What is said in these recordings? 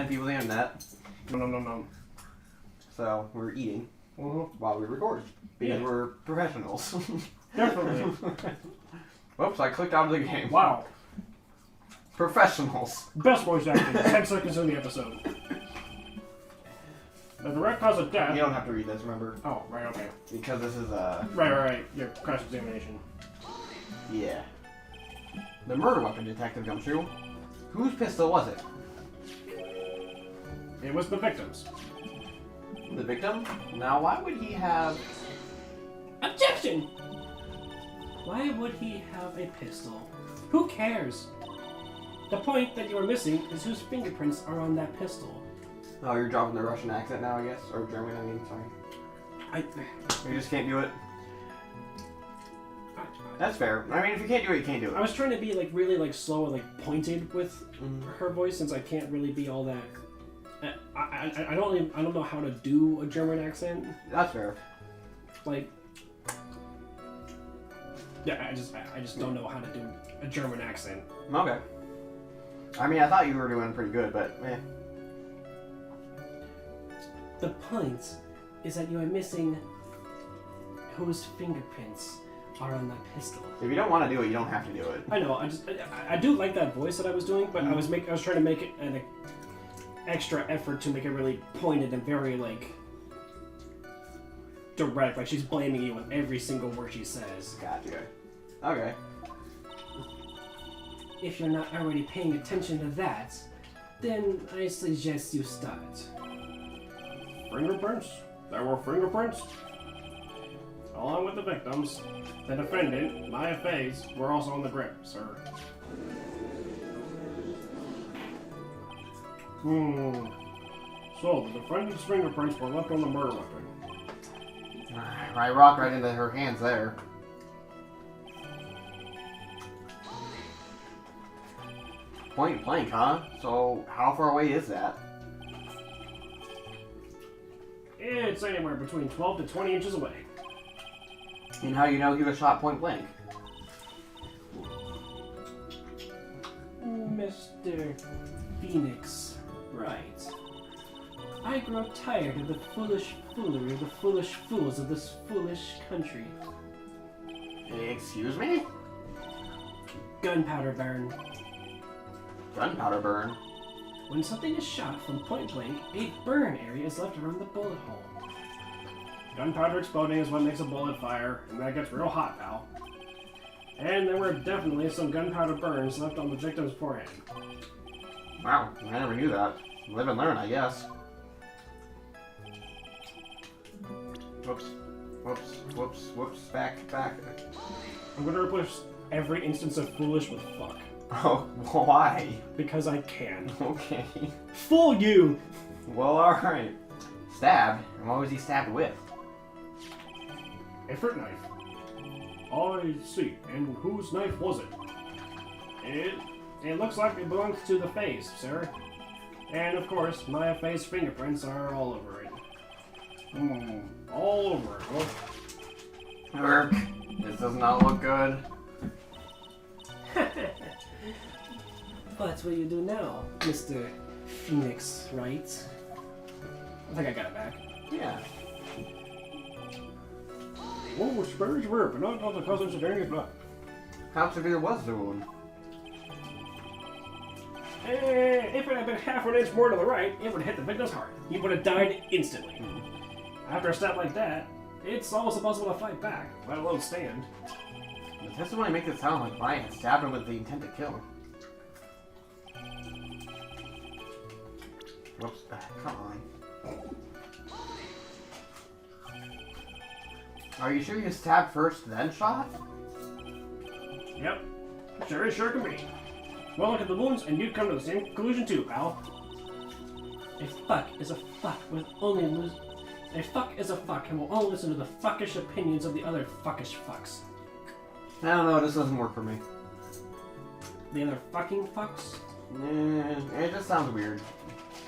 10 people on the internet. No. So we're eating Mm-hmm. while we record because we're professionals. Definitely. Whoops! I clicked out of the game. Wow. Professionals. Best voice acting. 10 seconds in the episode. The direct cause of death. You don't have to read this, remember? Oh, right, okay. Because this is Right. Your crash examination. Yeah. The murder weapon detective comes through. Whose pistol was it? It was the victim's. The victim? Now, why would he have... Objection! Why would he have a pistol? Who cares? The point that you are missing is whose fingerprints are on that pistol. Oh, you're dropping the Russian accent now, I guess? Or German, I mean, sorry. You just can't do it? That's fair. I mean, if you can't do it, you can't do it. I was trying to be really slow and pointed with her voice, since I can't really be all that. I don't know how to do a German accent. That's fair. Yeah, I just don't know how to do a German accent. Okay. I mean, I thought you were doing pretty good, but eh. The point is that you are missing whose fingerprints are on that pistol. If you don't want to do it, you don't have to do it. I know. I do like that voice that I was doing, but I was trying to make it an extra effort to make it really pointed and very direct. Like she's blaming you with every single word she says. Gotcha. Okay. If you're not already paying attention to that, then I suggest you start. Fingerprints? There were fingerprints? Along with the victims, the defendant, Maya Faze, were also on the grip, sir. So, the defendant's fingerprints were left on the murder weapon. I rocked right into her hands there. Point blank, huh? So, how far away is that? It's anywhere between 12 to 20 inches away. And how do you know he was shot point blank? Mr. Phoenix, Wright. I grow tired of the foolish foolery of the foolish fools of this foolish country. Excuse me? Gunpowder burn. Gunpowder burn? When something is shot from point blank, a burn area is left around the bullet hole. Gunpowder exploding is what makes a bullet fire, and that gets real hot, pal. And there were definitely some gunpowder burns left on the victim's forehead. Wow, I never knew that. Live and learn, I guess. Whoops, back. I'm gonna replace every instance of foolish with fuck. Oh, why? Because I can. Okay. Fool you! Well, alright. Stabbed? And what was he stabbed with? A fruit knife. I see. And whose knife was it? It looks like it belongs to the face, sir. And of course, Maya Faye's fingerprints are all over it. All over it. Well, Work. This does not look good. What will you do now, Mr. Phoenix, right? I think I got it back. Yeah. one was very rare, but not of the cousins of any blood. How severe was the wound? If it had been half an inch more to the right, it would have hit the victim's heart. He would have died instantly. After a stab like that, it's almost impossible to fight back, let alone stand. The testimony makes it sound like Maya had stabbed him with the intent to kill him. Whoops. Come on. Are you sure you stabbed first, then shot? Yep. Sure can be. Well, look at the wounds, and you'd come to the same conclusion too, pal. A fuck is a fuck with only A fuck is a fuck and will only listen to the fuckish opinions of the other fuckish fucks. I don't know, this doesn't work for me. The other fucking fucks? It just sounds weird.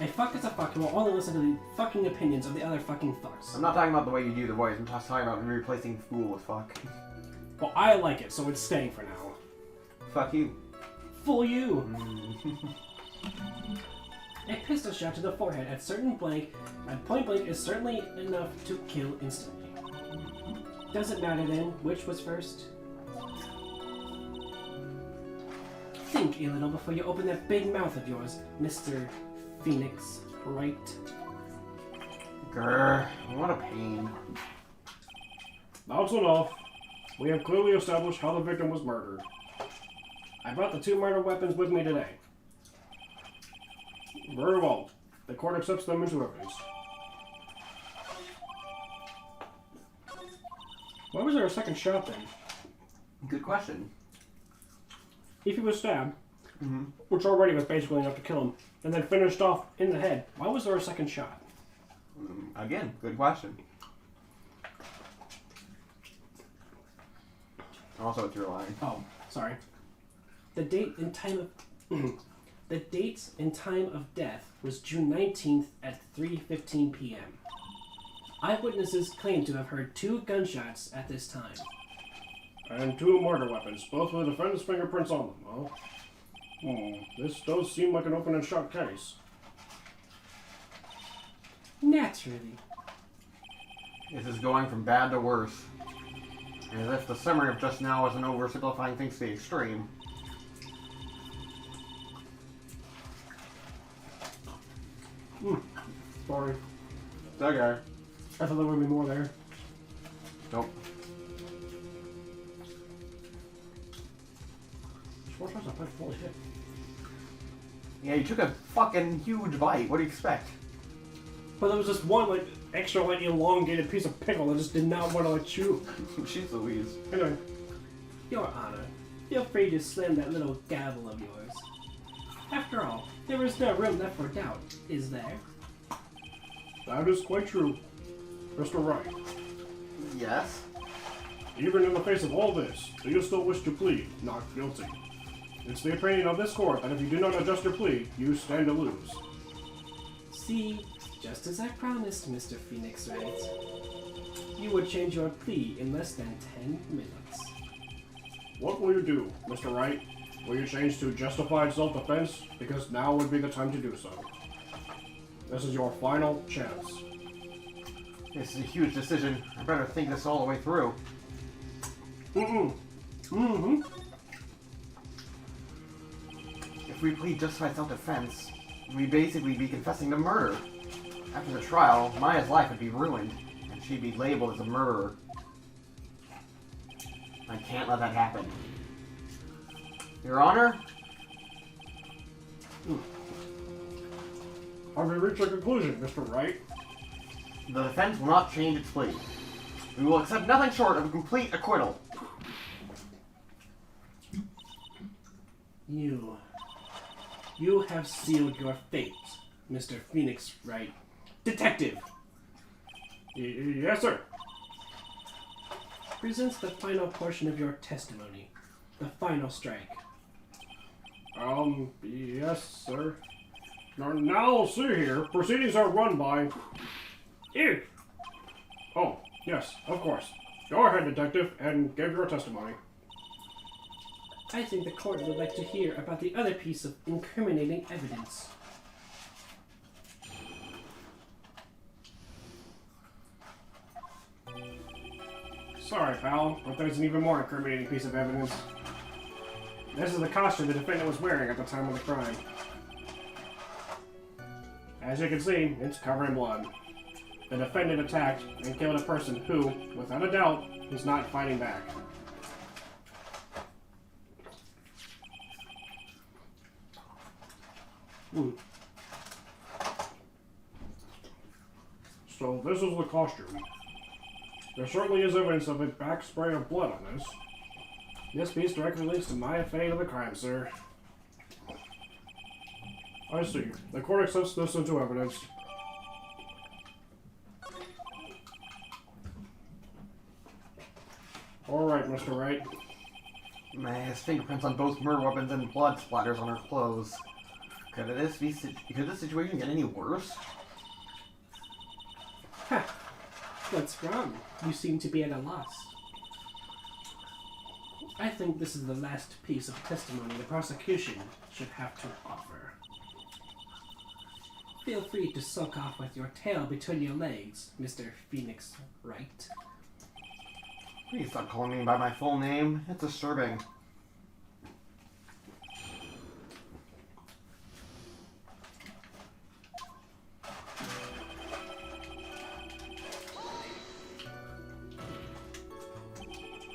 A fuck is a fuck and will only listen to the fucking opinions of the other fucking fucks. I'm not talking about the way you do the voice, I'm just talking about replacing fool with fuck. Well, I like it, so it's staying for now. Fuck you. Fool you! A pistol shot to the forehead at point blank is certainly enough to kill instantly. Does it matter then which was first? Think a little before you open that big mouth of yours, Mr. Phoenix Wright. Grr, what a pain. That's enough. We have clearly established how the victim was murdered. I brought the 2 murder weapons with me today. Very well. The court accepts them into evidence. Why was there a second shot then? Good question. If he was stabbed, which already was basically enough to kill him, and then finished off in the head, why was there a second shot? Again, good question. Also, it's your line. Oh, sorry. The date and time of the date and time of death was June 19th at 3:15 p.m. Eyewitnesses claim to have heard 2 gunshots at this time. And 2 murder weapons, both with the defendant's fingerprints on them, huh? This does seem like an open and shut case. Naturally. This is going from bad to worse. As if the summary of just now isn't oversimplifying things to the extreme. Sorry. Okay. I thought there would be more there. Nope. Holy shit. Yeah, you took a fucking huge bite. What do you expect? But there was this one, like, extra, like, elongated piece of pickle that just did not want to, like, chew. Jeez Louise. Anyway. Your Honor, feel free to slam that little gavel of yours. After all, there is no room left for doubt, is there? That is quite true, Mr. Wright. Yes? Even in the face of all this, do you still wish to plead not guilty? It's the opinion of this court that if you do not adjust your plea, you stand to lose. See, just as I promised, Mr. Phoenix Wright, you would change your plea in less than 10 minutes. What will you do, Mr. Wright? Will you change to justified self-defense? Because now would be the time to do so. This is your final chance. This is a huge decision. I better think this all the way through. If we plead justified self-defense, we'd basically be confessing to murder. After the trial, Maya's life would be ruined, and she'd be labeled as a murderer. I can't let that happen. Your Honor? Have we reached a conclusion, Mr. Wright? The defense will not change its plea. We will accept nothing short of a complete acquittal. You have sealed your fate, Mr. Phoenix Wright. Detective! Yes, sir. Presents the final portion of your testimony. The final strike. Yes, sir. Now, see here. Proceedings are run by... Ew! Oh, yes, of course. Go ahead, detective, and give your testimony. I think the court would like to hear about the other piece of incriminating evidence. Sorry, pal, but there's an even more incriminating piece of evidence. This is the costume the defendant was wearing at the time of the crime. As you can see, it's covered in blood. The defendant attacked and killed a person who, without a doubt, is not fighting back. So this is the costume. There certainly is evidence of a back spray of blood on this. This piece directly links to my fate of the crime, sir. I see. The court accepts this into evidence. Alright, Mr. Wright. Maya's fingerprints on both murder weapons and blood splatters on her clothes. Could this situation get any worse? Ha! What's wrong? You seem to be at a loss. I think this is the last piece of testimony the prosecution should have to offer. Feel free to sulk off with your tail between your legs, Mr. Phoenix Wright. Please stop calling me by my full name. It's disturbing.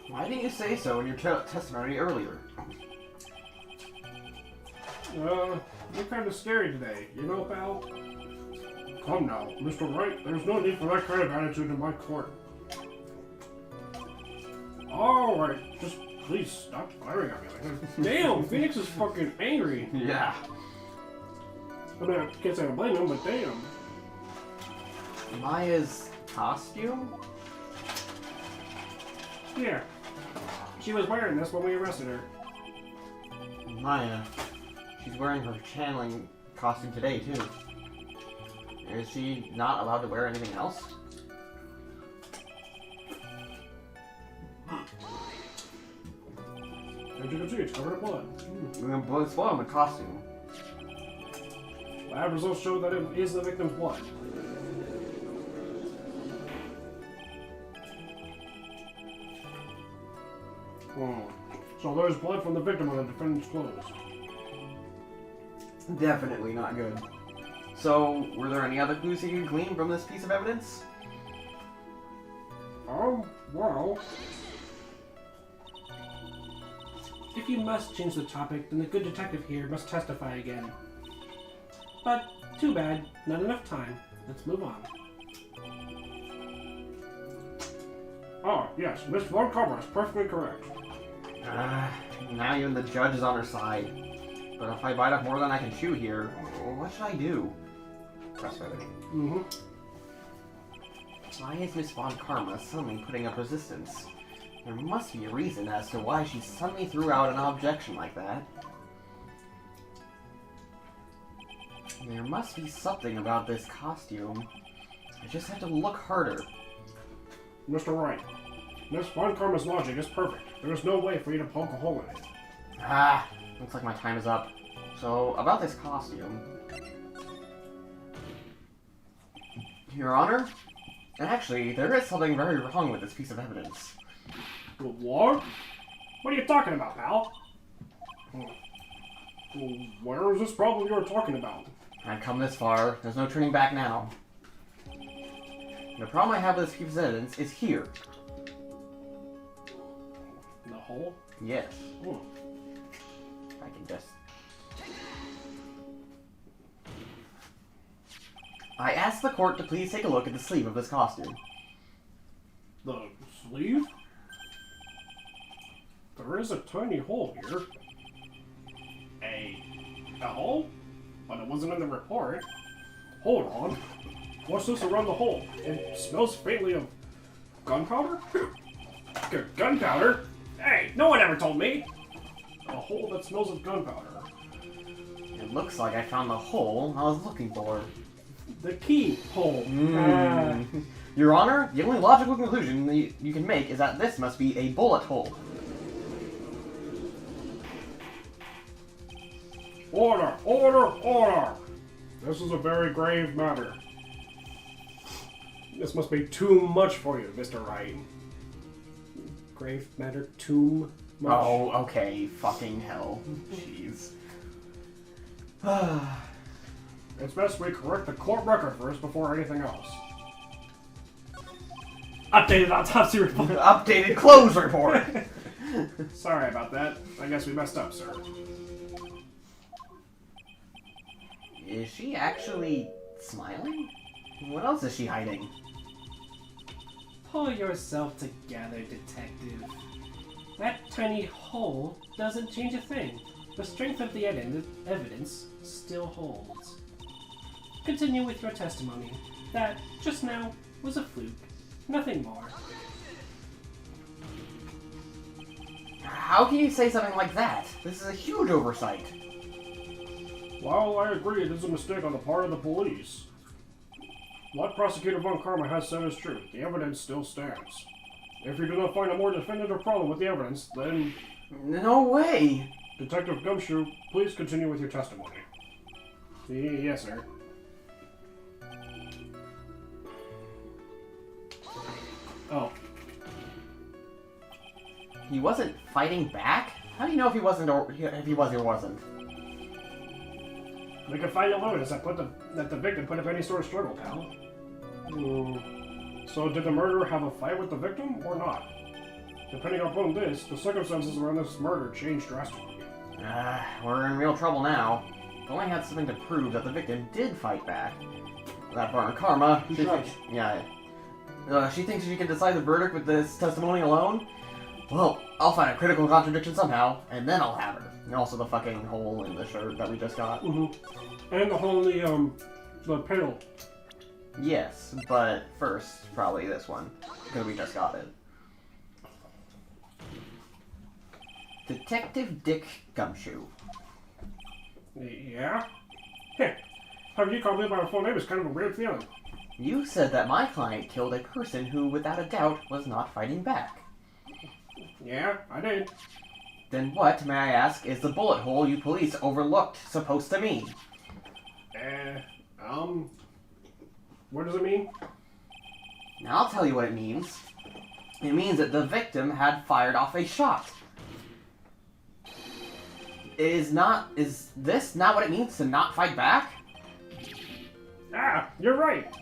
Why didn't you say so in your testimony earlier? You're kind of scary today, you know, pal? Come now, Mr. Wright, there's no need for that kind of attitude in my court. Alright, just please stop firing at me like that. Damn, Phoenix is fucking angry. Yeah. I mean, I can't say I blame him, but damn. Maya's costume? Yeah. She was wearing this when we arrested her. Maya. She's wearing her channeling costume today, too. Is she not allowed to wear anything else? As you can see, it's covered in blood. We're gonna blow spoil the costume. Lab results show that it is the victim's blood. So there's blood from the victim on the defendant's clothes. Definitely not good. So, were there any other clues that you gleaned from this piece of evidence? Well... If you must change the topic, then the good detective here must testify again. But, too bad, not enough time. Let's move on. Yes, Miss Von Karma is perfectly correct. Now even the judge is on her side. But if I bite off more than I can chew here, what should I do? Frustrating. Why is Miss Von Karma suddenly putting up resistance? There must be a reason as to why she suddenly threw out an objection like that. There must be something about this costume. I just have to look harder. Mr. Wright, Miss Von Karma's logic is perfect. There is no way for you to poke a hole in it. Looks like my time is up. So, about this costume. Your Honor? Actually, there is something very wrong with this piece of evidence. What? What are you talking about, pal? Where is this problem you were talking about? I've come this far. There's no turning back now. The problem I have with this piece of evidence is here. The hole? Yes. I can just... I asked the court to please take a look at the sleeve of this costume. The sleeve? There is a tiny hole here. A hole? But it wasn't in the report. Hold on. What's this around the hole? It smells faintly of gunpowder? Gunpowder? Hey, no one ever told me! A hole that smells of gunpowder. It looks like I found the hole I was looking for. The key hole. Your Honor, the only logical conclusion that you can make is that this must be a bullet hole. Order! Order! Order! This is a very grave matter. This must be too much for you, Mr. Wright. Grave matter, too much. Oh, okay. Fucking hell. Jeez. It's best we correct the court record first before anything else. Updated autopsy report. Updated clothes report. Sorry about that. I guess we messed up, sir. Is she actually smiling? What else is she hiding? Pull yourself together, detective. That tiny hole doesn't change a thing. The strength of the evidence still holds. Continue with your testimony. That, just now, was a fluke. Nothing more. How can you say something like that? This is a huge oversight. While I agree it is a mistake on the part of the police, what Prosecutor Von Karma has said is true. The evidence still stands. If you do not find a more definitive problem with the evidence, then... No way! Detective Gumshoe, please continue with your testimony. Yes, sir. Oh. He wasn't fighting back? How do you know if he wasn't or if he was or wasn't? We can find no evidence that the victim put up any sort of struggle, pal. So did the murderer have a fight with the victim or not? Depending upon this, the circumstances around this murder changed drastically. We're in real trouble now. If only had something to prove that the victim did fight back. That bar karma. She thinks she can decide the verdict with this testimony alone? Well, I'll find a critical contradiction somehow, and then I'll have her. And also the fucking hole in the shirt that we just got. Mm-hmm. And the hole in the panel. Yes, but first, probably this one, because we just got it. Detective Dick Gumshoe. Yeah? Heh. Having you call me by my full name is kind of a weird feeling. You said that my client killed a person who, without a doubt, was not fighting back. Yeah, I did. Then what, may I ask, is the bullet hole you police overlooked supposed to mean? What does it mean? Now I'll tell you what it means. It means that the victim had fired off a shot. Is this not what it means to not fight back? Ah, you're right.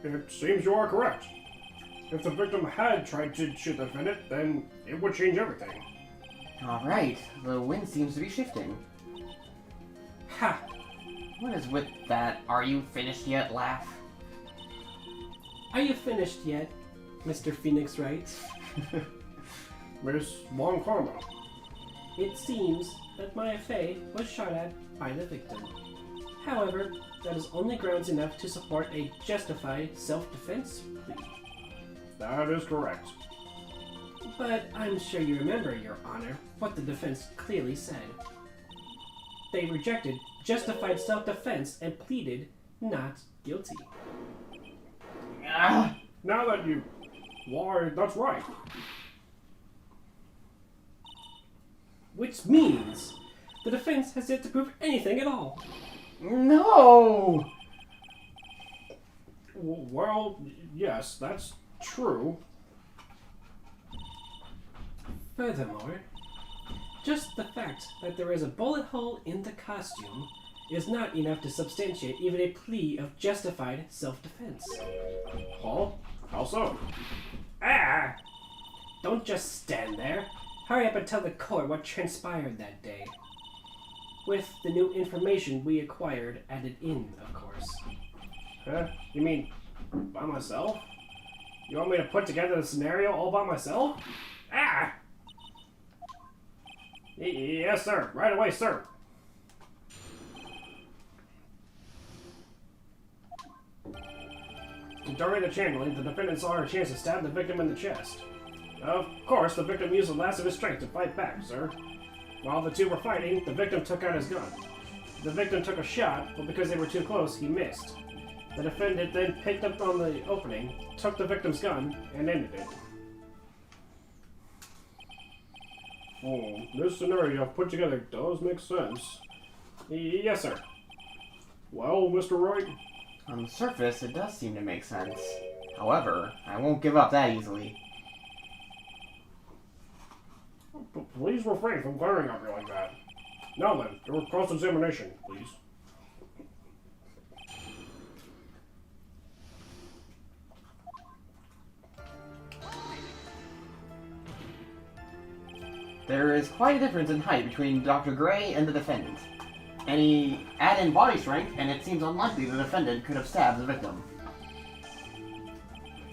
It seems you are correct. If the victim had tried to shoot the defendant, then it would change everything. Alright, the wind seems to be shifting. Ha! What is with that "are you finished yet" laugh? Are you finished yet, Mr. Phoenix Wright? Miss Long Karma. It seems that Maya Fey was shot at by the victim. However, that is only grounds enough to support a justified self-defense plea. That is correct. But I'm sure you remember, Your Honor, what the defense clearly said. They rejected justified self-defense and pleaded not guilty. Ah! Now that you... Why, that's right. Which means the defense has yet to prove anything at all. No! Well, yes, that's true. Furthermore, just the fact that there is a bullet hole in the costume is not enough to substantiate even a plea of justified self-defense. Huh? How so? Ah! Don't just stand there. Hurry up and tell the court what transpired that day. With the new information we acquired added in, of course. Huh? You mean by myself? You want me to put together the scenario all by myself? Ah! Yes, sir. Right away, sir. During the channeling, the defendant saw her chance to stab the victim in the chest. Of course, the victim used the last of his strength to fight back, sir. While the two were fighting, the victim took out his gun. The victim took a shot, but because they were too close, he missed. The defendant then picked up on the opening, took the victim's gun, and ended it. Oh, this scenario I've put together does make sense. Yes, sir. Well, Mr. Wright? On the surface, it does seem to make sense. However, I won't give up that easily. Please refrain from glaring at me like that. Now then, your cross-examination, please. There is quite a difference in height between Dr. Gray and the defendant. Any add-in body strength, and it seems unlikely the defendant could have stabbed the victim.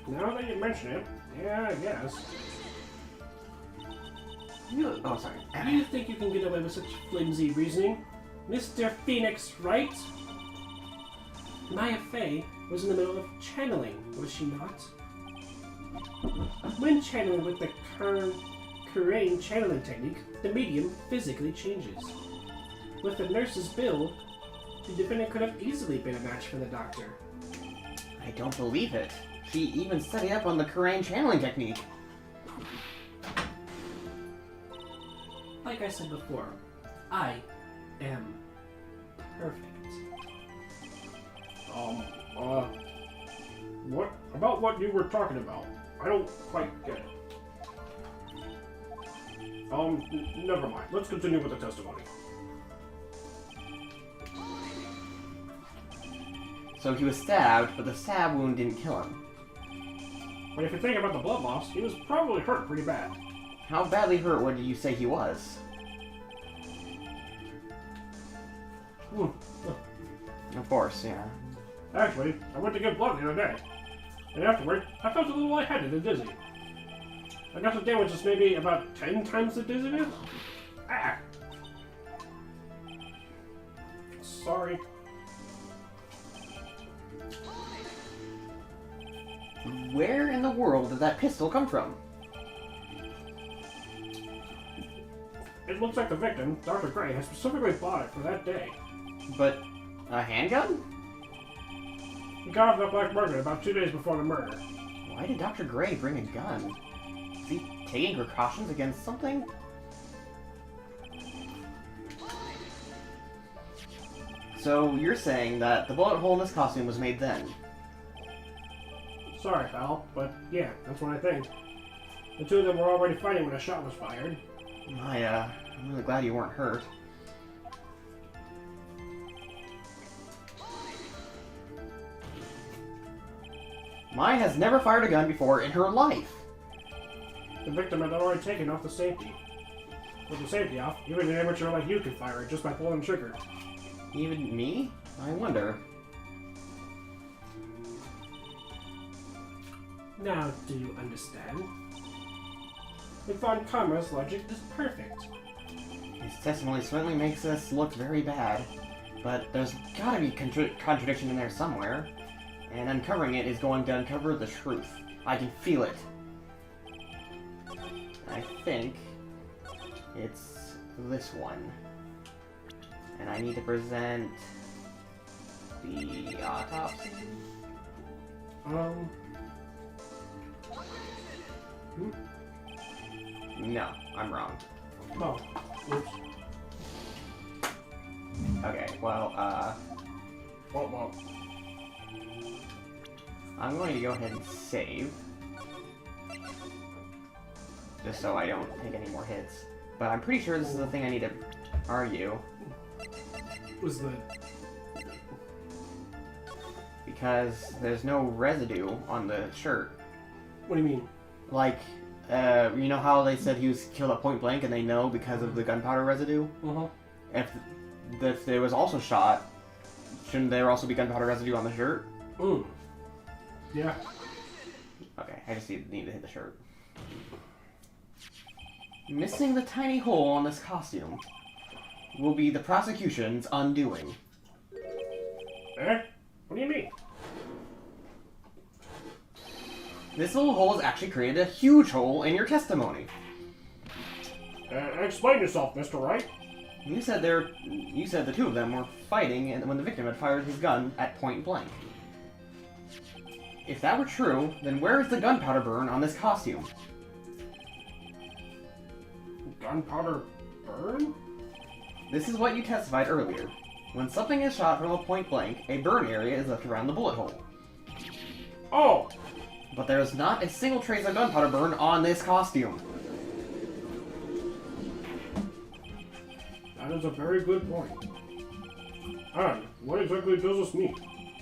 Now that you mention it, yeah, I guess. Oh, sorry. Do you think you can get away with such flimsy reasoning, Mr. Phoenix Wright? Maya Fey was in the middle of channeling, was she not? When channeling with the Kurain channeling technique, the medium physically changes. With the nurse's build, the defendant could have easily been a match for the doctor. I don't believe it. She even set it up on the Kurain channeling technique. Like I said before, I am perfect. what you were talking about. I don't quite get it. Never mind. Let's continue with the testimony. So he was stabbed, but the stab wound didn't kill him. But if you think about the blood loss, he was probably hurt pretty bad. How badly hurt would you say he was? Of course, yeah. Actually, I went to give blood the other day. And afterward, I felt a little lightheaded and dizzy. I got the damages maybe about 10 times the dizziness. Ah! Sorry. Where in the world did that pistol come from? It looks like the victim, Dr. Gray, has specifically bought it for that day. But a handgun? He got off the black market about 2 days before the murder. Why did Dr. Gray bring a gun? Is he taking precautions against something? So you're saying that the bullet hole in this costume was made then? Sorry, pal, but yeah, that's what I think. The two of them were already fighting when a shot was fired. I'm really glad you weren't hurt. Maya has never fired a gun before in her life. The victim had already taken off the safety. With the safety off, even an amateur like you could fire it just by pulling the trigger. Even me? I wonder. Now, do you understand? We thought Karma's logic is perfect. His testimony certainly makes us look very bad, but there's gotta be contradiction in there somewhere, and uncovering it is going to uncover the truth. I can feel it. I think it's this one. And I need to present the autopsy. No, I'm wrong. Oh, oops. Okay, well, Well. I'm going to go ahead and save. Just so I don't take any more hits. But I'm pretty sure this is the thing I need to argue. Was the... Because there's no residue on the shirt. What do you mean? Like, you know how they said he was killed at point blank and they know because of the gunpowder residue? Uh-huh. If there was also shot, shouldn't there also be gunpowder residue on the shirt? Yeah. Okay, I just need to hit the shirt. Missing the tiny hole on this costume will be the prosecution's undoing. Eh? What do you mean? This little hole has actually created a huge hole in your testimony. Explain yourself, Mr. Wright. You said the two of them were fighting and when the victim had fired his gun at point blank. If that were true, then where is the gunpowder burn on this costume? Gunpowder burn? This is what you testified earlier. When something is shot from a point blank, a burn area is left around the bullet hole. Oh! But there is not a single trace of gunpowder burn on this costume. That is a very good point. And what exactly does this mean?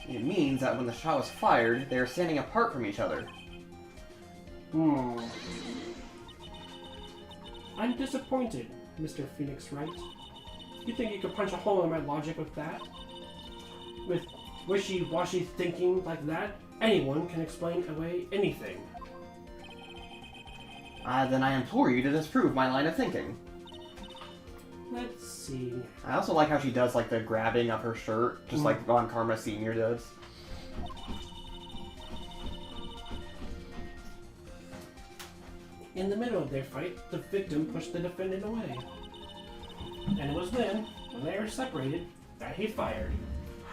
It means that when the shot was fired, they are standing apart from each other. I'm disappointed, Mr. Phoenix Wright. You think you could punch a hole in my logic with that? With wishy-washy thinking like that, anyone can explain away anything. Then I implore you to disprove my line of thinking. Let's see. I also like how she does like the grabbing of her shirt, just like Von Karma Sr. does. In the middle of their fight, the victim pushed the defendant away. And it was then, when they were separated, that he fired.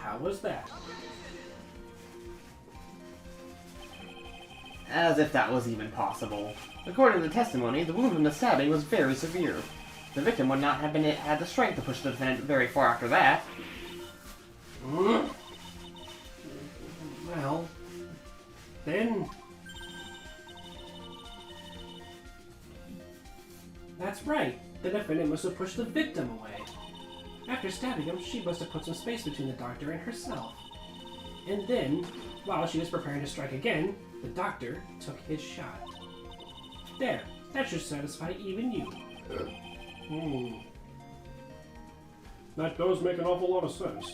How was that? As if that was even possible. According to the testimony, the wound from the stabbing was very severe. The victim would not have had the strength to push the defendant very far after that. Well, then defendant must have pushed the victim away. After stabbing him, she must have put some space between the doctor and herself. And then, while she was preparing to strike again, the doctor took his shot. There, that should satisfy even you. That does make an awful lot of sense.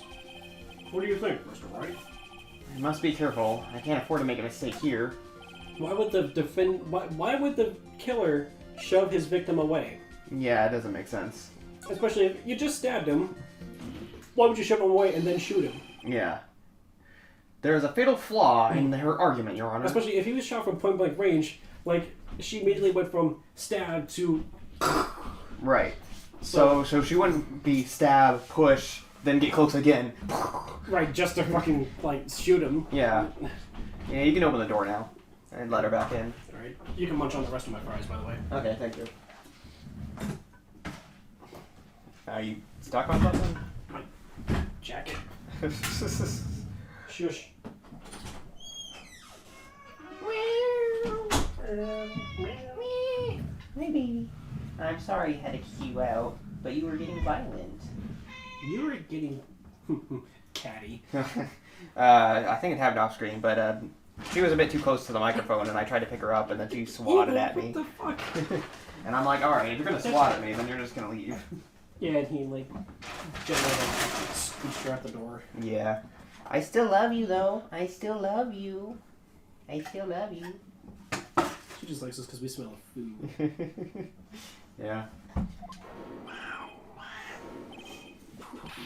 What do you think, Mr. Wright? I must be careful. I can't afford to make a mistake here. Why would why would the killer shove his victim away? Yeah, it doesn't make sense. Especially if you just stabbed him. Why would you shove him away and then shoot him? Yeah. There is a fatal flaw in her argument, Your Honor. Especially if he was shot from point blank range, like she immediately went from stab to. Right. So she wouldn't be stab, push, then get close again. Right, just to fucking like shoot him. Yeah. Yeah, you can open the door now and let her back in. Alright. You can munch on the rest of my fries, by the way. Okay, thank you. Are you stuck on something? Jack. Shush. Hi, baby. I'm sorry I had to kick you out, but you were getting violent. You were getting catty. I think it happened off screen, but she was a bit too close to the microphone, and I tried to pick her up, and then she swatted at me. What the fuck? And I'm like, alright, if you're gonna swat at me, then you're just gonna leave. Yeah, and he like gently scooched her out the door. Yeah. I still love you, though. I still love you. I still love you. She just likes us because we smell of food. Yeah.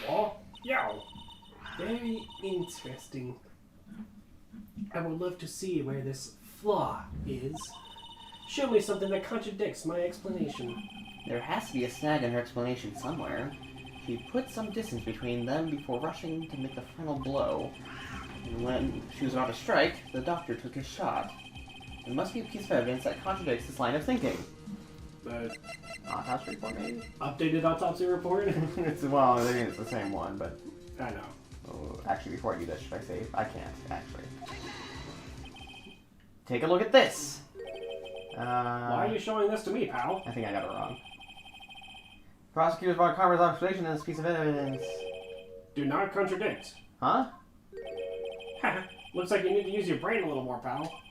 Oh, yow. Very interesting. I would love to see where this flaw is. Show me something that contradicts my explanation. There has to be a snag in her explanation somewhere. She put some distance between them before rushing to make the final blow. And when she was about to strike, the doctor took his shot. There must be a piece of evidence that contradicts this line of thinking. The Autopsy report, maybe? Updated autopsy report? Well, I mean, it's the same one, but... I know. Oh, actually, before I do this, should I save? I can't, actually. Take a look at this! Why are you showing this to me, pal? I think I got it wrong. Prosecutors brought Carver's observation in this piece of evidence. do not contradict. Huh? Looks like you need to use your brain a little more, pal.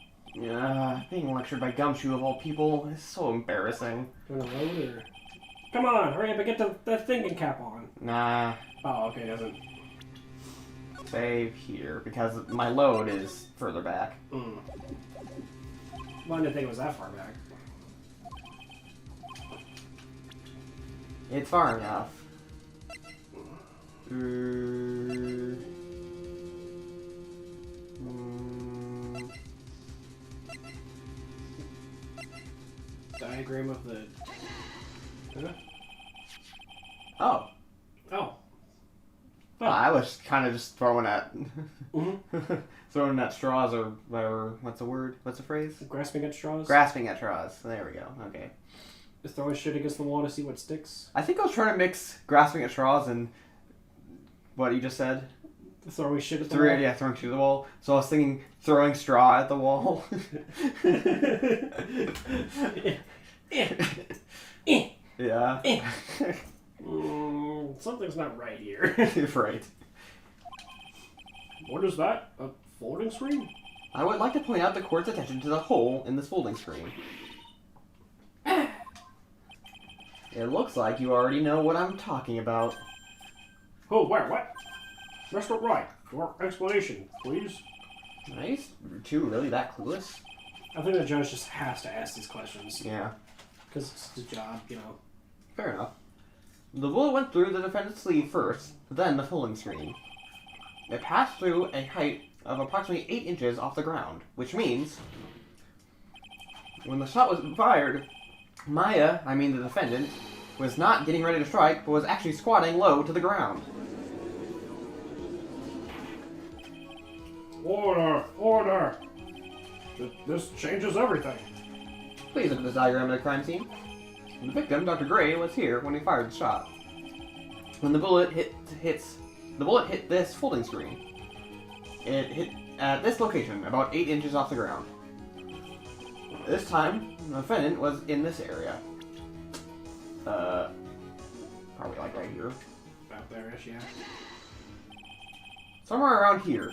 Being lectured by Gumshoe of all people is so embarrassing. Gonna load or... Come on, hurry up and get the thinking cap on. Nah, Oh, okay, doesn't. save here, because my load is further back. Well, I didn't think it was that far back. It's far enough. Diagram of the... Oh. Oh. I was kind of just throwing at... Mm-hmm. throwing at straws or... What's the word? What's the phrase? Grasping at straws? Grasping at straws. There we go. Okay. Just throwing shit against the wall to see what sticks? I think I was trying to mix grasping at straws and what you just said. Throwing shit at the wall? Yeah, throwing shit at the wall. So I was thinking throwing straw at the wall. Yeah. Something's not right here. Right. What is that? A folding screen? I would like to point out the court's attention to the hole in this folding screen. It looks like you already know what I'm talking about. Oh, where? What? Mr. Wright, your explanation, please. Nice. Are you really that clueless? I think the judge just has to ask these questions. Yeah. Because it's his job, you know. Fair enough. The bullet went through the defendant's sleeve first, then the folding screen. It passed through a height of approximately 8 inches off the ground, which means when the shot was fired, Maya, I mean the defendant, was not getting ready to strike, but was actually squatting low to the ground. Order! Order! This changes everything. Please look at this diagram of the crime scene. The victim, Dr. Gray, was here when he fired the shot. When the bullet hit this folding screen. It hit at this location, about 8 inches off the ground. This time, the defendant was in this area. Probably like right here. About there-ish, yeah. Somewhere around here.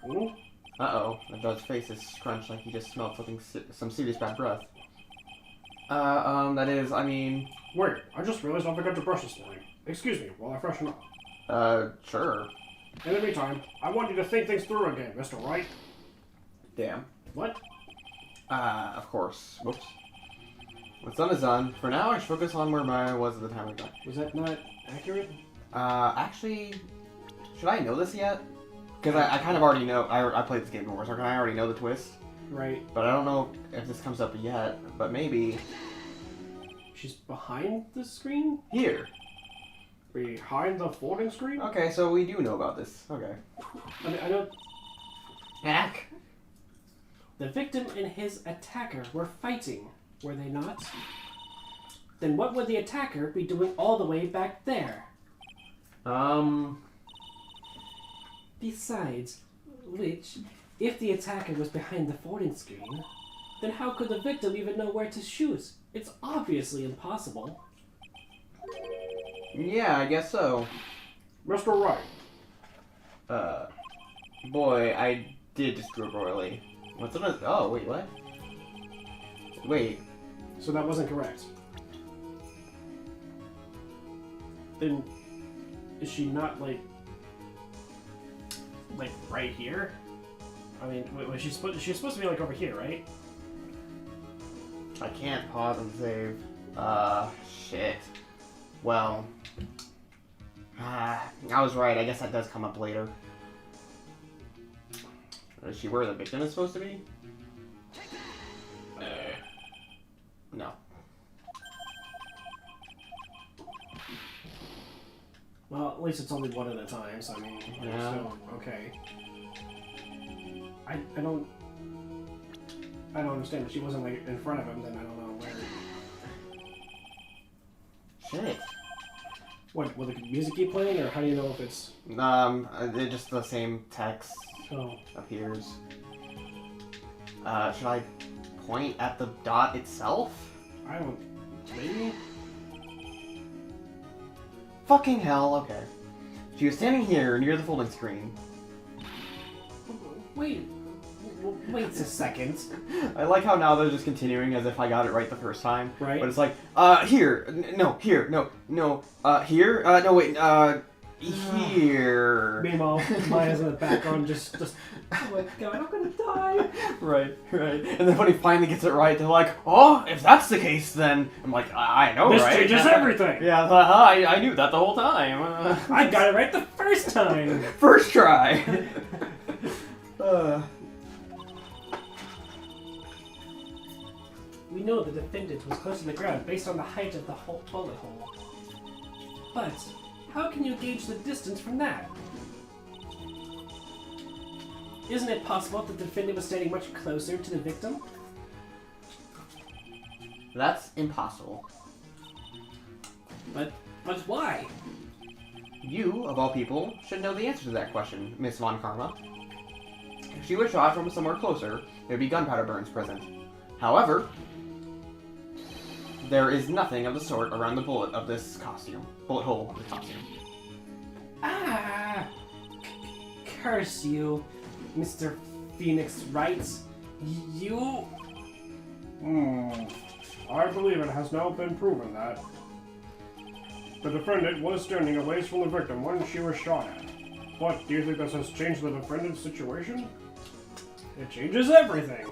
Ooh. Uh-oh. The judge's face is scrunched like he just smelled something, some serious bad breath. That is, I mean... Wait, I just realized I forgot to brush this morning. Excuse me while I freshen up. Sure. In the meantime, I want you to think things through again, Mr. Wright. Damn. What? Of course. Whoops. What's done is done. For now, I should focus on where I was at the time we got. Was that not accurate? Actually... Should I know this yet? Because I kind of already know. I played this game before, so I already know the twist. Right. But I don't know if this comes up yet. But maybe... She's behind the screen? Here. Behind the folding screen? Okay, so we do know about this. Okay. I mean, I know Heck. the victim and his attacker were fighting, were they not? Then what would the attacker be doing all the way back there? Besides which, if the attacker was behind the folding screen, then how could the victim even know where to shoot? It's obviously impossible. Yeah, I guess so. Mr. Wright. Boy, I did just do it royally. What's on it? Oh, wait, what? Wait. So that wasn't correct. Then, is she not like right here? I mean, was she's supposed to be like over here, right? I can't pause and save. Shit. Well. I was right. I guess that does come up later. Is she where the victim is supposed to be? No. Well, at least it's only one at a time, so I mean, Yeah. still okay. I don't understand. If she wasn't like in front of him, then I don't know where. Shit. What? Will the music keep playing, or how do you know if it's? They're just the same text Oh. appears. Should I point at the dot itself? I don't. Maybe. Fucking hell, okay. She was standing here near the folding screen. Wait a second. I like how now they're just continuing as if I got it right the first time. Right. But it's like, here, here, no, here, no, wait, here. Meanwhile, Maya's in the background just. Oh my god, I'm gonna die. Right. And then when he finally gets it right, they're like, oh, if that's the case, then I'm like, I know, This right? changes everything! Yeah, I knew that the whole time. I got it right the first time. First try. We know the defendant was close to the ground based on the height of the bullet hole. But how can you gauge the distance from that? Isn't it possible that the defendant was standing much closer to the victim? That's impossible. But why? You, of all people, should know the answer to that question, Miss Von Karma. If she was shot from somewhere closer, there'd be gunpowder burns present. However, there is nothing of the sort around the bullet of this costume. Bullet hole of the costume. Ah! Curse you, Mr. Phoenix Wright. You... I believe it has now been proven that the defendant was standing a ways from the victim when she was shot at. But do you think this has changed the defendant's situation? It changes everything.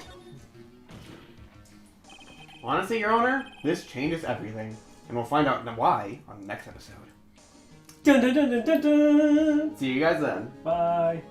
Honestly, Your Honor, this changes everything. And we'll find out why on the next episode. Dun dun dun dun dun dun! See you guys then. Bye.